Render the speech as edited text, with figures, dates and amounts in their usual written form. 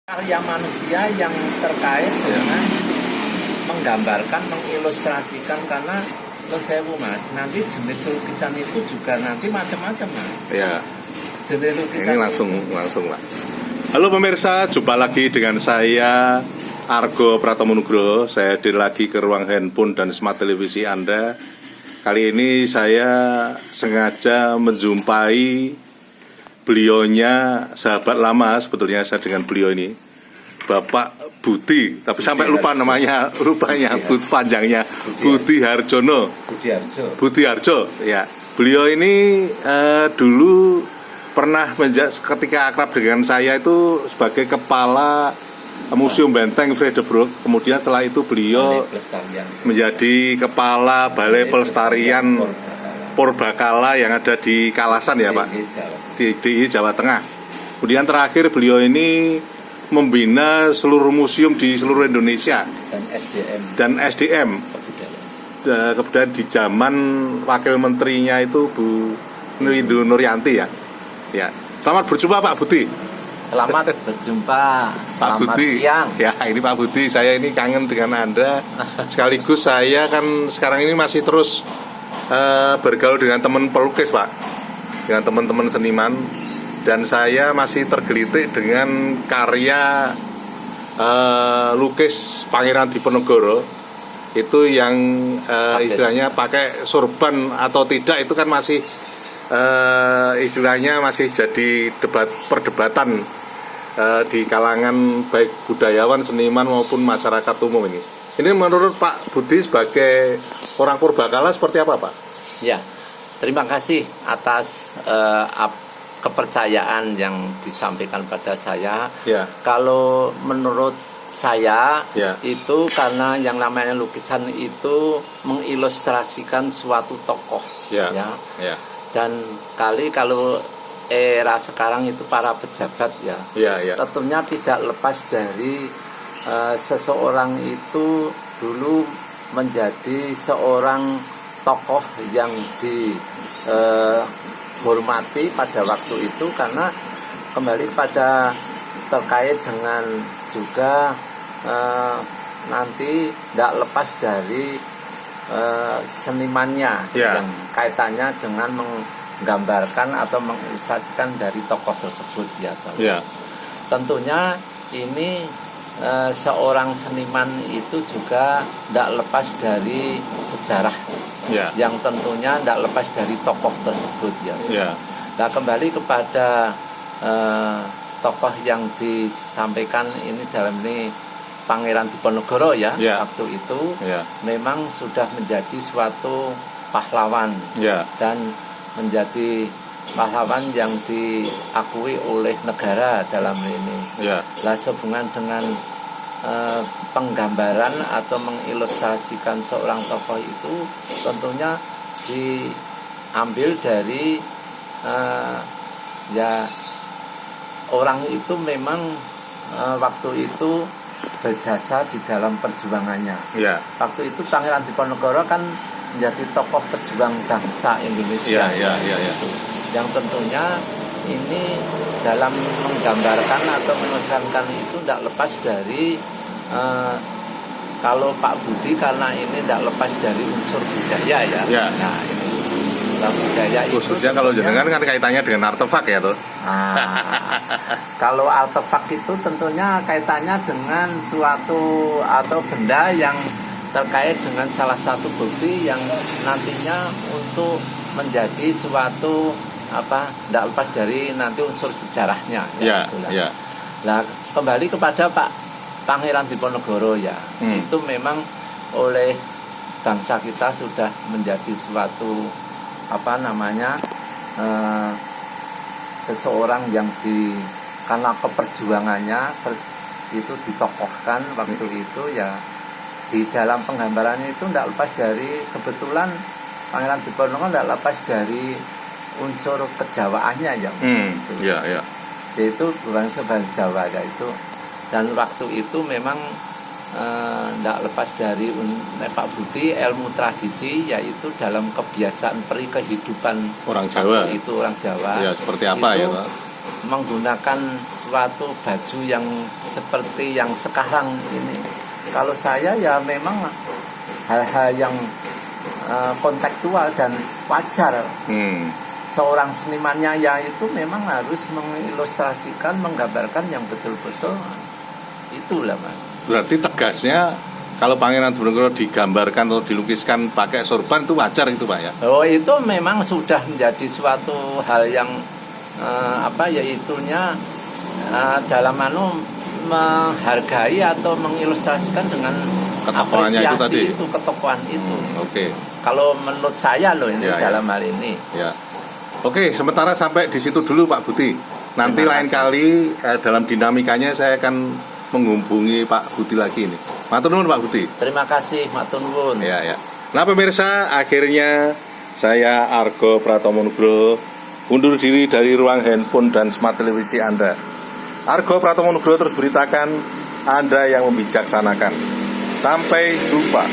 Karya manusia yang terkait dengan menggambarkan, mengilustrasikan, karena sewu mas, nanti jenis lukisan itu juga nanti macam-macam mas. Ya. Jenis lukisan ini langsung lah. Halo pemirsa, jumpa lagi dengan saya Argo Pratomo. Saya hadir lagi ke ruang handphone dan smart televisi Anda. Kali ini saya sengaja menjumpai beliaunya sahabat lama sebetulnya saya dengan beliau ini, Bapak Budi, tapi sampai lupa namanya, panjangnya Budi Harjono. Budi Harjo, ya. Beliau ini dulu pernah ketika akrab dengan saya itu sebagai kepala Museum Benteng Vredenburg. Kemudian setelah itu beliau menjadi kepala Balai Pelestarian Purbakala yang ada di Kalasan ya Pak, di Jawa Tengah. Kemudian terakhir beliau ini membina seluruh museum di seluruh Indonesia dan SDM. Kemudian di zaman wakil menterinya itu Bu Windu Nuryanti ya. Ya. Selamat berjumpa Pak Budi. Selamat berjumpa. Pak Budi. Siang. Ya, ini Pak Budi, saya ini kangen dengan Anda. Sekaligus saya kan sekarang ini masih terus bergaul dengan teman pelukis Pak, dengan teman-teman seniman, dan saya masih tergelitik dengan karya lukis Pangeran Diponegoro itu yang istilahnya pakai sorban atau tidak itu kan masih istilahnya masih jadi perdebatan di kalangan baik budayawan, seniman maupun masyarakat umum ini. Ini menurut Pak Budi sebagai orang Purbakala seperti apa Pak? Ya, terima kasih atas kepercayaan yang disampaikan pada saya. Ya. Kalau menurut saya ya, itu karena yang namanya lukisan itu mengilustrasikan suatu tokoh. Ya. Ya. Ya. Dan kalau era sekarang itu para pejabat ya, tentunya tidak lepas dari seseorang itu dulu menjadi seorang tokoh yang dihormati pada waktu itu, karena kembali pada terkait dengan juga nanti tidak lepas dari senimannya yang kaitannya dengan menggambarkan atau mengilustrasikan dari tokoh tersebut ya. Tentunya ini seorang seniman itu juga tidak lepas dari sejarah yang tentunya tidak lepas dari tokoh tersebut ya. Nah, kembali kepada tokoh yang disampaikan ini dalam ini Pangeran Diponegoro ya, waktu itu memang sudah menjadi suatu pahlawan dan menjadi pahlawan yang diakui oleh negara dalam ini. Lah sehubungan dengan penggambaran atau mengilustrasikan seorang tokoh itu tentunya diambil dari orang itu memang waktu itu berjasa di dalam perjuangannya. Waktu itu Pangeran Diponegoro kan menjadi tokoh pejuang bangsa Indonesia. Yang tentunya ini dalam menggambarkan atau menuliskan itu tidak lepas dari kalau Pak Budi karena ini tidak lepas dari unsur budaya ya. Nah, ini budaya itu khususnya kalau jenengan kan kaitannya dengan artefak ya tuh. Kalau artefak itu tentunya kaitannya dengan suatu atau benda yang terkait dengan salah satu bukti yang nantinya untuk menjadi suatu tidak lepas dari nanti unsur sejarahnya Nah, kembali kepada Pak Pangeran Diponegoro ya, itu memang oleh bangsa kita sudah menjadi suatu seseorang yang karena keperjuangannya itu ditokohkan waktu itu ya. Di dalam penggambarannya itu tidak lepas dari, kebetulan Pangeran Diponegoro tidak lepas dari unsur kejawaannya ya. Yaitu bukan sebagai Jawa ya itu. Dan waktu itu memang tidak lepas dari Pak Budi ilmu tradisi, yaitu dalam kebiasaan kehidupan orang Jawa. Itu orang Jawa. Ya, seperti apa itu, ya Pak? menggunakan suatu baju yang seperti yang sekarang ini. Kalau saya ya memang hal-hal yang kontekstual dan wajar. Seorang senimannya ya itu memang harus mengilustrasikan, menggambarkan yang betul-betul itulah Mas. Berarti tegasnya kalau Pangeran Diponegoro digambarkan atau dilukiskan pakai sorban itu wajar itu Pak ya? Oh itu memang sudah menjadi suatu hal yang yaitunya dalam menghargai atau mengilustrasikan dengan ketokohannya apresiasi itu tadi. Ketokohan itu. Oke. Kalau menurut saya loh ini dalam hal ini. Ya. Oke, sementara sampai di situ dulu Pak Buti. Nanti lain kali dalam dinamikanya saya akan menghubungi Pak Buti lagi ini. Matur nuwun Pak Buti. Terima kasih, matur nuwun. Ya. Nah pemirsa, akhirnya saya Argo Pratomonugro undur diri dari ruang handphone dan smart televisi Anda. Argo Pratomonugro terus beritakan Anda yang membijaksanakan. Sampai jumpa.